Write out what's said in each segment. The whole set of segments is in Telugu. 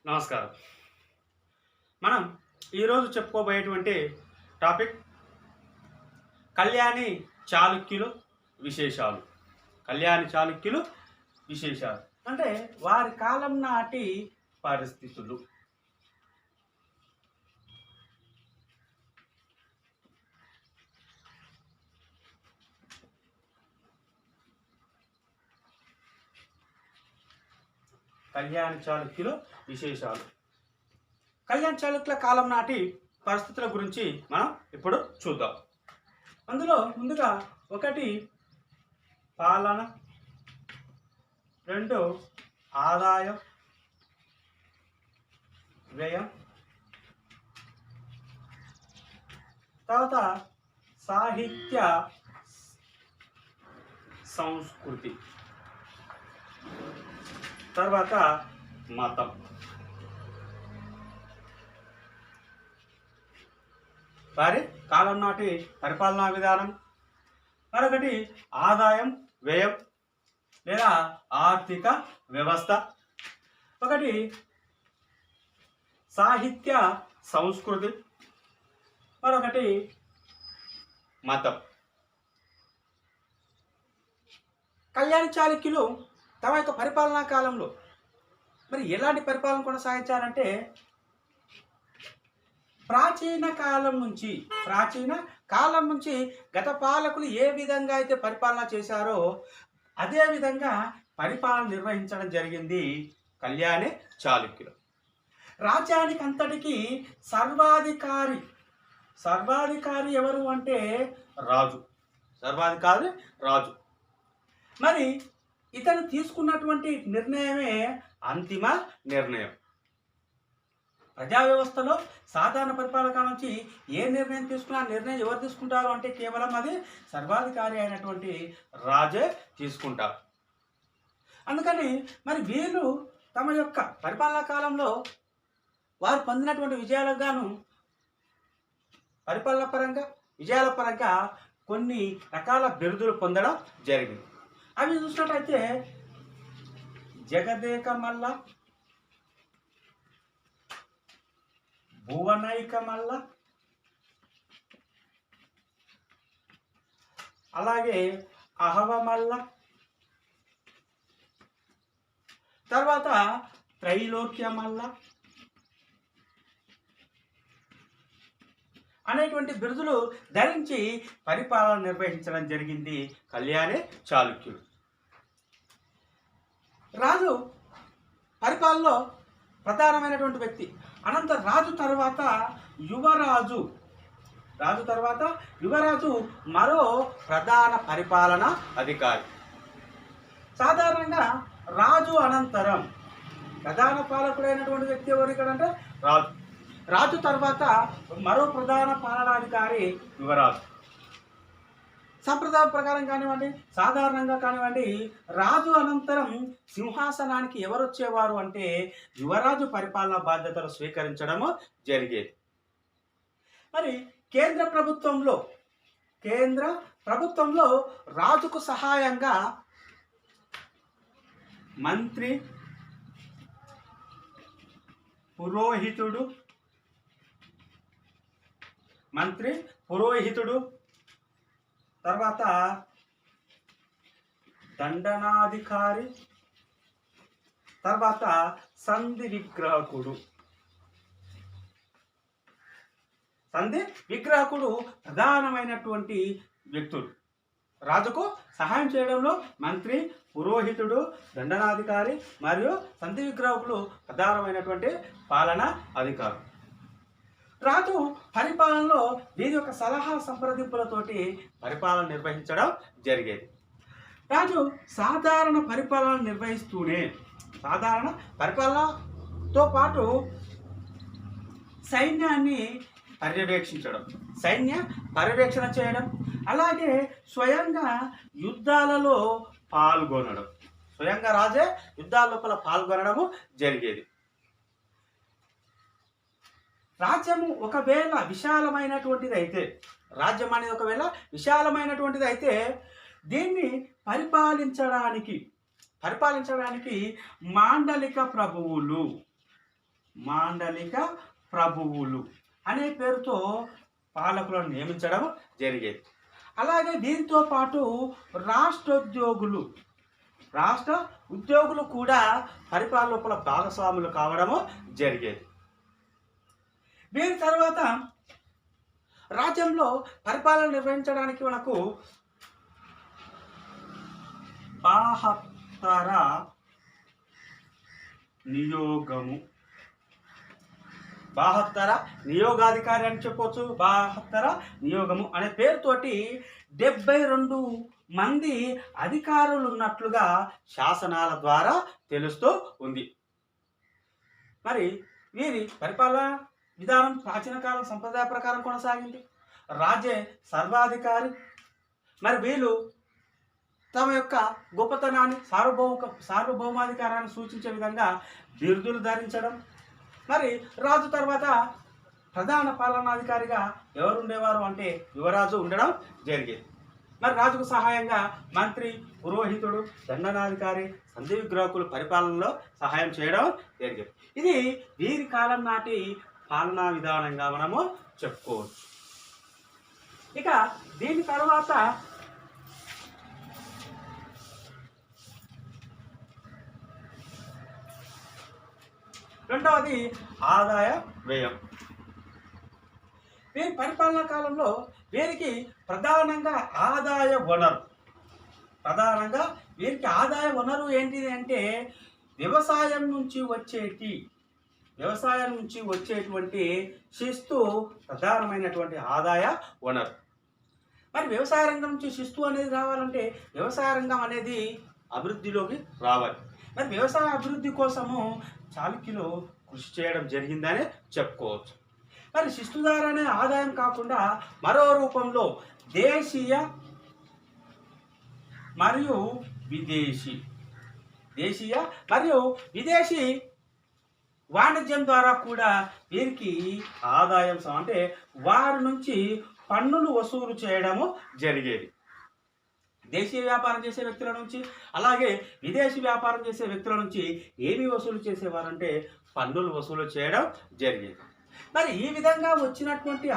నమస్కారం. మనం ఈరోజు చెప్పుకోబోయేటువంటి టాపిక్ కళ్యాణి చాళుక్యులు విశేషాలు. కళ్యాణి చాళుక్యులు విశేషాలు అంటే వారి కాలం నాటి పరిస్థితులు. కళ్యాణి చాళుక్యులు విశేషాలు. కళ్యాణి చాళుక్యుల కాలం నాటి పరిస్థితుల గురించి మనం ఇప్పుడు చూద్దాం. అందులో ముందుగా ఒకటి పాలన, రెండు ఆదాయం, వ్యయం, తర్వాత సాహిత్య సంస్కృతి, తర్వాత మతం. వారి కాలం నాటి పరిపాలనా విధానం, మరొకటి ఆదాయం, వ్యయం లేదా ఆర్థిక వ్యవస్థ, ఒకటి సాహిత్య సంస్కృతి, మరొకటి మతం. కళ్యాణి చాళుక్యులు తమ యొక్క పరిపాలనా కాలంలో మరి ఎలాంటి పరిపాలన కొనసాగించారంటే, ప్రాచీన కాలం నుంచి గత పాలకులు ఏ విధంగా అయితే పరిపాలన చేశారో అదే విధంగా పరిపాలన నిర్వహించడం జరిగింది కళ్యాణి చాళుక్యులు. రాజ్యానికి అంతటికి సర్వాధికారి ఎవరు అంటే రాజు. రాజు. మరి ఇతను తీసుకున్నటువంటి నిర్ణయమే అంతిమ నిర్ణయం. ప్రజా వ్యవస్థలో సాధారణ పరిపాలక నుంచి ఏ నిర్ణయం తీసుకున్నా నిర్ణయం ఎవరు తీసుకుంటారు అంటే కేవలం అది సర్వాధికారి అయినటువంటి రాజే తీసుకుంటారు. అందుకని మరి వీళ్ళు తమ యొక్క పరిపాలనా కాలంలో వారు పొందినటువంటి విజయాలకు గాను విజయాల పరంగా కొన్ని రకాల బిరుదులు పొందడం జరిగింది. అవి చూసినట్టయితే జగదేక మల్ల, భువనైక మల్ల, అలాగే అహవమల్ల, తర్వాత త్రైలోక్యమల్ల అనేటువంటి బిరుదులు ధరించి పరిపాలన నిర్వహించడం జరిగింది కళ్యాణి చాళుక్యులు. రాజు పరిపాలనలో ప్రధానమైనటువంటి వ్యక్తి. అనంతరం రాజు తర్వాత యువరాజు మరో ప్రధాన పరిపాలన అధికారి. సాధారణంగా రాజు అనంతరం ప్రధాన పాలకుడైనటువంటి వ్యక్తి ఎవరు ఇక్కడ అంటే రాజు తర్వాత మరో ప్రధాన పాలనాధికారి యువరాజు. సంప్రదాయ ప్రకారం కానివ్వండి, సాధారణంగా కానివ్వండి, రాజు అనంతరం సింహాసనానికి ఎవరు వచ్చేవారు అంటే యువరాజు పరిపాలనా బాధ్యతలు స్వీకరించడము జరిగేది. మరి కేంద్ర ప్రభుత్వంలో రాజుకు సహాయంగా మంత్రి, పురోహితుడు, తర్వాత దండనాధికారి, తర్వాత సంధి విగ్రహకుడు ప్రధానమైనటువంటి వ్యక్తులు. రాజుకు సహాయం చేయడంలో మంత్రి, పురోహితుడు, దండనాధికారి మరియు సంధి విగ్రహకులు ప్రధానమైనటువంటి పాలనా అధికారులు. రాజు పరిపాలనలో వీరి యొక్క సలహా సంప్రదింపులతోటి పరిపాలన నిర్వహించడం జరిగేది. రాజు సాధారణ పరిపాలనతో పాటు సైన్యాన్ని పర్యవేక్షణ చేయడం, అలాగే స్వయంగా యుద్ధాలలో పాల్గొనడం, రాజే యుద్ధాల లోపల పాల్గొనడము జరిగేది. రాజ్యము ఒకవేళ విశాలమైనటువంటిది అయితే దీన్ని పరిపాలించడానికి మాండలిక ప్రభువులు మాండలిక ప్రభువులు అనే పేరుతో పాలకులను నియమించడం జరిగేది. అలాగే దీంతో పాటు రాష్ట్ర ఉద్యోగులు కూడా పరిపాలన లోపల భాగస్వాములు కావడము జరిగేది. దీని తర్వాత రాజ్యంలో పరిపాలన నిర్వహించడానికి మనకు 72 నియోగము 72 నియోగాధికారి అని చెప్పవచ్చు. 72 నియోగము అనే పేరుతోటి 72 మంది అధికారులు ఉన్నట్లుగా శాసనాల ద్వారా తెలుస్తూ ఉంది. మరి వీరి పరిపాలన విధానం ప్రాచీన కాలం సంప్రదాయ ప్రకారం కొనసాగింది. రాజే సర్వాధికారి. మరి వీళ్ళు తమ యొక్క గొప్పతనాన్ని సార్వభౌమాధికారాన్ని సూచించే విధంగా బిరుదులు ధరించడం. మరి రాజు తర్వాత ప్రధాన పాలనాధికారిగా ఎవరు ఉండేవారు అంటే యువరాజు ఉండడం జరిగేది. మరి రాజుకు సహాయంగా మంత్రి, పురోహితుడు, దండనాధికారి, సంధి విగ్రహకులు పరిపాలనలో సహాయం చేయడం జరిగేది. ఇది వీరి కాలం నాటి పాలనా విధానంగా మనము చెప్పుకోవచ్చు. ఇక దీని తర్వాత రెండవది ఆదాయ వ్యయం. వీరి పరిపాలనా కాలంలో వీరికి ప్రధానంగా ఆదాయ వనరు ఏంటిది అంటే వ్యవసాయం నుంచి వచ్చేటువంటి శిస్తు ప్రధానమైనటువంటి ఆదాయ వనరు. మరి వ్యవసాయ రంగం నుంచి శిస్తు అనేది రావాలంటే వ్యవసాయ రంగం అనేది అభివృద్ధిలోకి రావాలి. మరి వ్యవసాయ అభివృద్ధి కోసము చాళుక్యులు కృషి చేయడం జరిగిందని చెప్పుకోవచ్చు. మరి శిస్తు ద్వారా అనే ఆదాయం కాకుండా మరో రూపంలో దేశీయ మరియు విదేశీ వాణిజ్యం ద్వారా కూడా వీరికి ఆదాయం అంటే వారి నుంచి పన్నులు వసూలు చేయడము జరిగేది. దేశీయ వ్యాపారం చేసే వ్యక్తుల నుంచి అలాగే విదేశీ వ్యాపారం చేసే వ్యక్తుల నుంచి ఏమి వసూలు చేసేవారంటే పన్నులు వసూలు చేయడం జరిగేది. మరి ఈ విధంగా వచ్చినటువంటి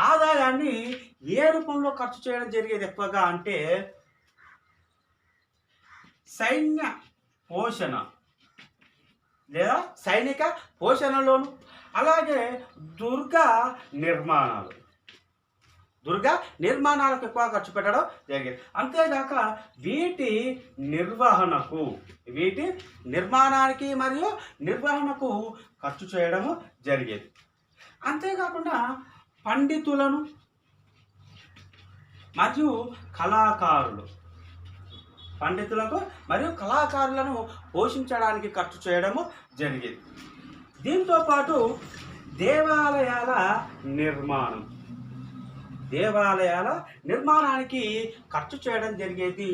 ఆదాయాన్ని ఏ రూపంలో ఖర్చు చేయడం జరిగేది ఎక్కువగా అంటే సైన్య పోషణ లేదా సైనిక పోషణలోను అలాగే దుర్గా నిర్మాణాలకు ఎక్కువ ఖర్చు పెట్టడం జరిగేది. అంతేగాక వీటి నిర్మాణానికి మరియు నిర్వహణకు ఖర్చు చేయడము జరిగేది. అంతేకాకుండా పండితులను మరియు కళాకారులను పోషించడానికి ఖర్చు చేయడము జరిగేది. దీంతో పాటు దేవాలయాల నిర్మాణానికి ఖర్చు చేయడం జరిగేది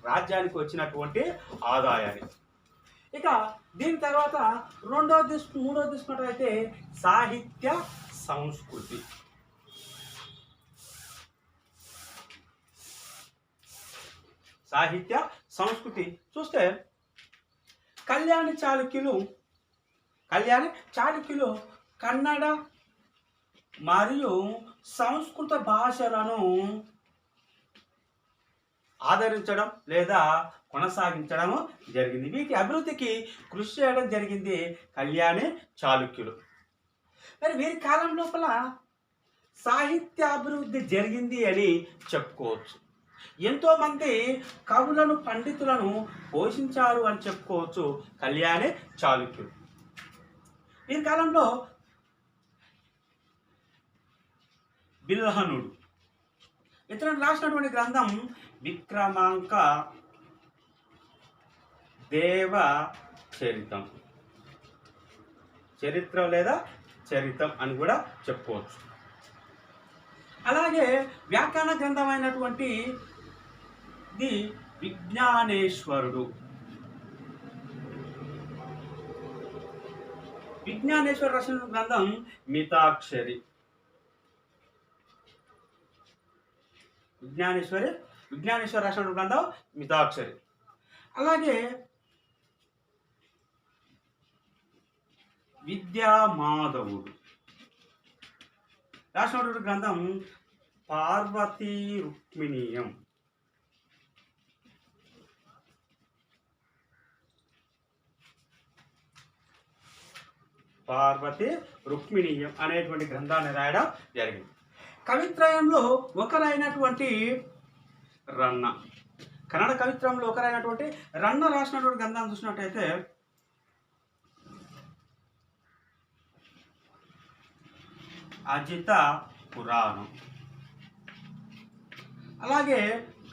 రాజ్యానికి వచ్చినటువంటి ఆదాయాన్ని. ఇక దీని తర్వాత మూడో తీసుకున్నట్లయితే సాహిత్య సంస్కృతి చూస్తే కళ్యాణి చాళుక్యులు కన్నడ మరియు సంస్కృత భాషలను ఆదరించడం లేదా కొనసాగించడం జరిగింది. వీటి అభివృద్ధికి కృషి చేయడం జరిగింది కళ్యాణి చాళుక్యులు. మరి వీరి కాలం లోపల సాహిత్య అభివృద్ధి జరిగింది అని చెప్పుకోవచ్చు. ఎంతోమంది కవులను పండితులను పోషించారు అని చెప్పుకోవచ్చు కళ్యాణి చాళుక్యులు. వీరి కాలంలో బిల్హనుడు ఇతను రాసినటువంటి గ్రంథం విక్రమాంక దేవ చరిత్ర లేదా చరితం అని కూడా చెప్పుకోవచ్చు. అలాగే వ్యాకరణ గ్రంథమైనటువంటి ది విజ్ఞానేశ్వరుడు రాసిన గ్రంథం మితాక్షరి. విజ్ఞానేశ్వర రాసిన గ్రంథం మితాక్షరి. అలాగే విద్యామాధవుడు రాసినటువంటి గ్రంథం పార్వతీ రుక్మిణీయం. పార్వతి రుక్మిణీయం అనేటువంటి గ్రంథాన్ని రాయడం జరిగింది. కవిత్రయంలో ఒకరైనటువంటి రన్న, కన్నడ కవిత్రయంలో ఒకరైనటువంటి రన్న రాసినటువంటి గ్రంథాన్ని చూసినట్టయితే అజిత పురాణం, అలాగే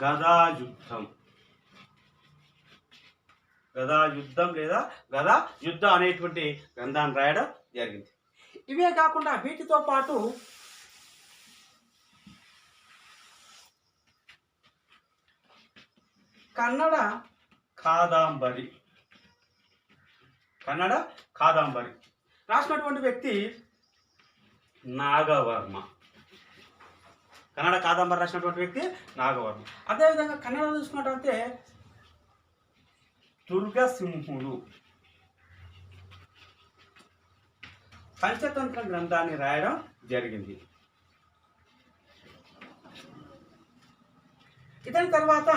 గదాయుద్ధం, గదాయుద్ధం లేదా గదా యుద్ధం అనేటువంటి గ్రంథాన్ని రాయడం జరిగింది. ఇవే కాకుండా వీటితో పాటు కన్నడ కాదంబరి, కన్నడ కాదంబరి రాసినటువంటి వ్యక్తి నాగవర్మ. కన్నడ కాదంబరి రాసినటువంటి వ్యక్తి నాగవర్మ. అదేవిధంగా కన్నడలో చూసుకున్నట్టయితే దుర్గసింహుడు పంచతంత్ర గ్రంథాన్ని రాయడం జరిగింది. ఇతని తర్వాత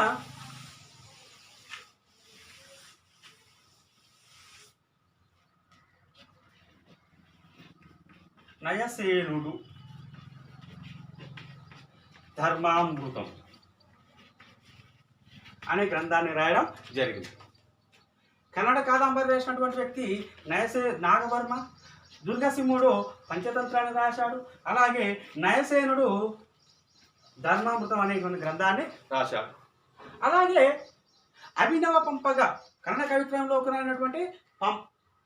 నయసేనుడు ధర్మామృతం అనే గ్రంథాన్ని రాయడం జరిగింది. కన్నడ కాదంబరి రాసినటువంటి వ్యక్తి నాగవర్మ. దుర్గసింహుడు పంచతంత్రాన్ని రాశాడు. అలాగే నయసేనుడు ధర్మామృతం అనేటువంటి గ్రంథాన్ని రాశాడు. అలాగే అభినవ పంపగా కన్నడ కవిత్రయంలో ఒకరైనటువంటి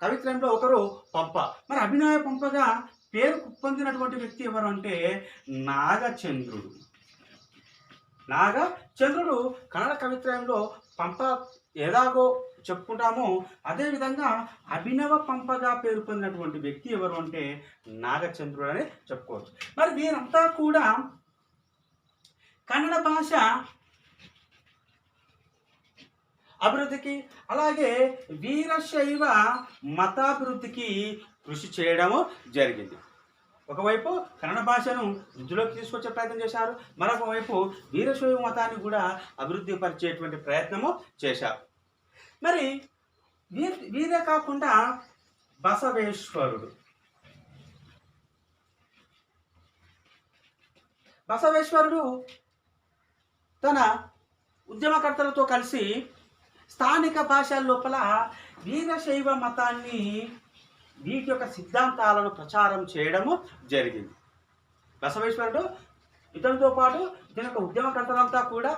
కవిత్రయంలో ఒకరు పంప. మరి అభినవ పంపగా పేరు పొందినటువంటి వ్యక్తి ఎవరు అంటే నాగచంద్రుడు. నాగచంద్రుడు కన్నడ కవిత్రయంలో పంప ఎలాగో చెప్పుకుంటామో అదేవిధంగా అభినవ పంపగా పేరు పొందినటువంటి వ్యక్తి ఎవరు అంటే నాగచంద్రుడు అని చెప్పుకోవచ్చు. మరి వీరంతా కూడా కన్నడ భాష అభివృద్ధికి అలాగే వీరశైవ మతాభివృద్ధికి కృషి చేయడము జరిగింది. ఒకవైపు కన్నడ భాషను వృద్ధిలోకి తీసుకొచ్చే ప్రయత్నం చేశారు, మరొక వైపు వీరశైవ మతాన్ని కూడా అభివృద్ధి పరిచేటువంటి ప్రయత్నము చేశారు. మరి వీరే కాకుండా బసవేశ్వరుడు తన ఉద్యమకర్తలతో కలిసి స్థానిక భాషల లోపల వీరశైవ మతాన్ని వీటి యొక్క సిద్ధాంతాలను ప్రచారం చేయడము జరిగింది. బసవేశ్వరుడు ఇతనితో పాటు ఇతని యొక్క ఉద్యమకర్తలంతా కూడా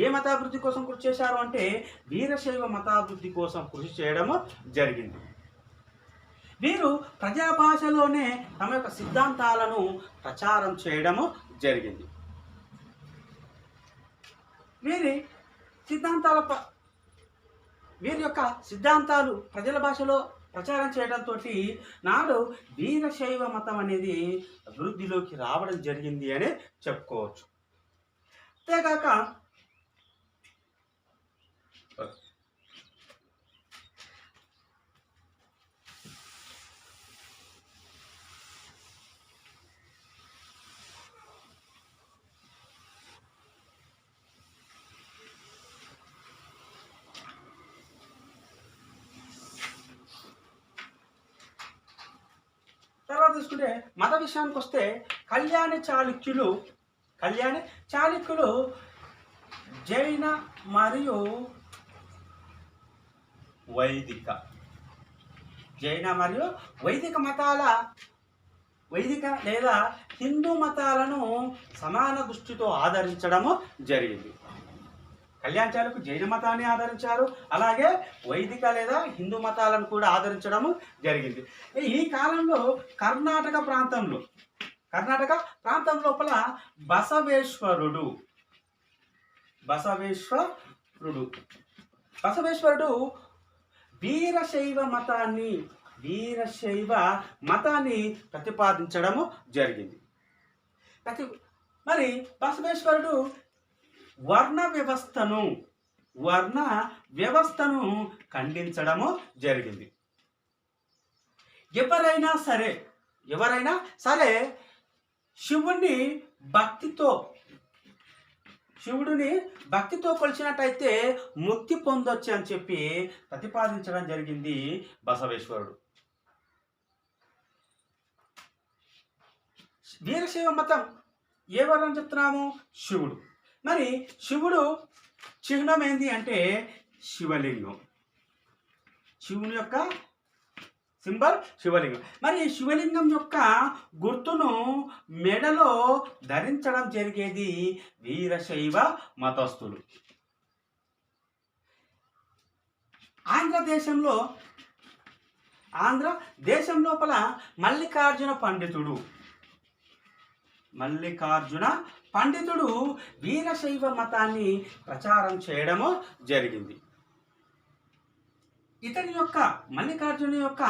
ఏ మతాభివృద్ధి కోసం కృషి చేశారు అంటే వీరశైవ మతాభివృద్ధి కోసం కృషి చేయడము జరిగింది. వీరు ప్రజా భాషలోనే తమ యొక్క సిద్ధాంతాలను ప్రచారం చేయడము జరిగింది. వీరి యొక్క సిద్ధాంతాలు ప్రజల భాషలో ప్రచారం చేయడంతో నాడు వీరశైవ మతం అనేది అభివృద్ధిలోకి రావడం జరిగింది అని చెప్పుకోవచ్చు. అంతేకాక తీసుకుంటే మత విషయానికి వస్తే కళ్యాణ చాళుక్యులు జైన మరియు వైదిక లేదా హిందూ మతాలను సమాన దృష్టితో ఆదరించడము జరిగింది. కళ్యాణ చాళుక్యులు జైన మతాన్ని ఆదరించారు, అలాగే వైదిక లేదా హిందూ మతాలను కూడా ఆదరించడము జరిగింది. ఈ కాలంలో కర్ణాటక ప్రాంతం లోపల బసవేశ్వరుడు వీరశైవ మతాన్ని ప్రతిపాదించడము జరిగింది. మరి బసవేశ్వరుడు వర్ణ వ్యవస్థను ఖండించడము జరిగింది. ఎవరైనా సరే ఎవరైనా సరే శివుణ్ణి భక్తితో శివుడిని భక్తితో కొలిచినట్టయితే ముక్తి పొందొచ్చు అని చెప్పి ప్రతిపాదించడం జరిగింది బసవేశ్వరుడు. వీరశైవ మతం ఎవరని చెప్తున్నాము? శివుడు. మరి శివుడు చిహ్నం ఏంది అంటే శివలింగం. శివుని యొక్క సింబల్ శివలింగం. మరి శివలింగం యొక్క గుర్తును మెడలో ధరించడం జరిగేది వీరశైవ మతస్థులు. ఆంధ్రదేశం లోపల మల్లికార్జున పండితుడు వీరశైవ మతాన్ని ప్రచారం చేయడము జరిగింది. ఇతని యొక్క మల్లికార్జున యొక్క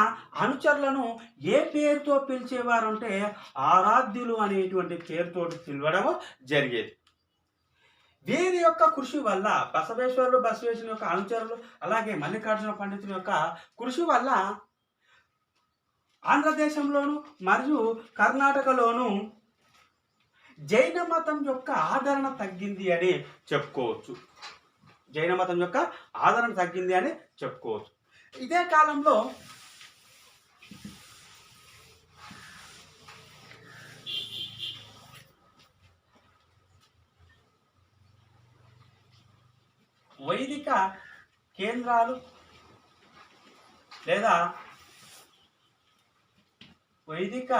అనుచరులను ఏ పేరుతో పిలిచేవారు అంటే ఆరాధ్యులు అనేటువంటి పేరుతో పిలవడం జరిగేది. వీరి యొక్క కృషి వల్ల బసవేశ్వరుని యొక్క అనుచరులు అలాగే మల్లికార్జున పండితుని యొక్క కృషి వల్ల ఆంధ్రదేశంలోను మరియు కర్ణాటకలోను జైన మతం యొక్క ఆదరణ తగ్గింది అని చెప్పుకోవచ్చు. ఇదే కాలంలో వైదిక కేంద్రాలు లేదా వైదిక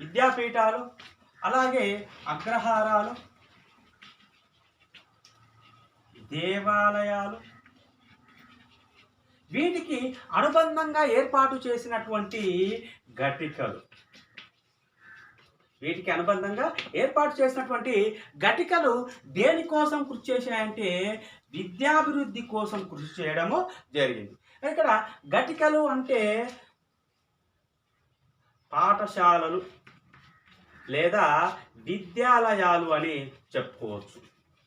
విద్యాపీఠాలు అలాగే అగ్రహారాలు, దేవాలయాలు వీటికి అనుబంధంగా ఏర్పాటు చేసినటువంటి ఘటికలు దేనికోసం కృషి చేశాయంటే విద్యాభివృద్ధి కోసం కృషి చేయడము జరిగింది. ఇక్కడ ఘటికలు అంటే పాఠశాలలు లేదా విద్యాలయాలు అని చెప్పుకోవచ్చు.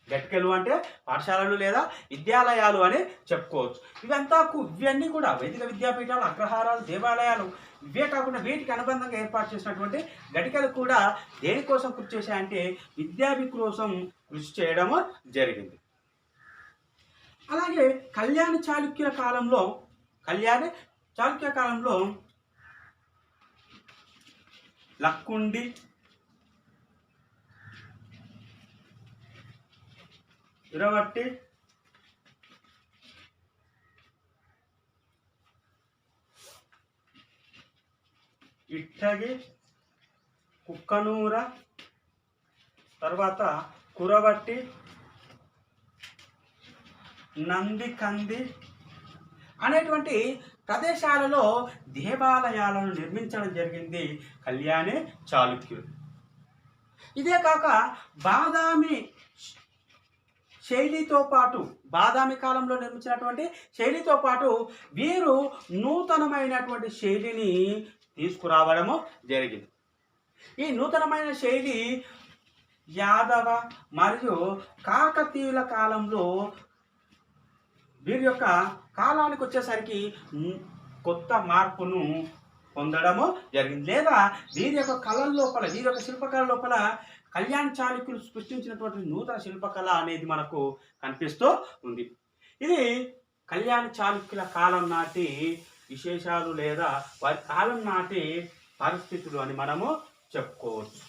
ఘటికలు అంటే పాఠశాలలు లేదా విద్యాలయాలు అని చెప్పుకోవచ్చు. ఇవన్నీ కూడా వైదిక విద్యాపీఠాలు, అగ్రహారాలు, దేవాలయాలు ఇవే కాకుండా వీటికి అనుబంధంగా ఏర్పాటు చేసినటువంటి ఘటికలు కూడా దేనికోసం కృషి చేశాయంటే విద్యాభివృద్ధి కోసం కృషి చేయడము జరిగింది. అలాగే కళ్యాణ చాళుక్యుల కాలంలో లక్కుండి, ఇరవట్టి, ఇట్టగి, కుక్కనూర, తర్వాత కురవట్టి, నందికంది అనేటువంటి ప్రదేశాలలో దేవాలయాలను నిర్మించడం జరిగింది కళ్యాణి చాళుక్యులు. ఇదే కాక బాదామి కాలంలో నిర్మించినటువంటి శైలితో పాటు వీరు నూతనమైనటువంటి శైలిని తీసుకురావడము జరిగింది. ఈ నూతనమైన శైలి యాదవ మరియు కాకతీయుల కాలంలో వీరి యొక్క కాలానికి వచ్చేసరికి కొత్త మార్పును పొందడము జరిగింది. లేదా వీరి యొక్క శిల్పకళ లోపల కళ్యాణ చాళుక్యులు సృష్టించినటువంటి నూతన శిల్పకళ అనేది మనకు కనిపిస్తూ ఉంది. ఇది కళ్యాణ చాళుక్యుల కాలం నాటి విశేషాలు లేదా వారి కాలం నాటి పరిస్థితులు అని మనము చెప్పుకోవచ్చు.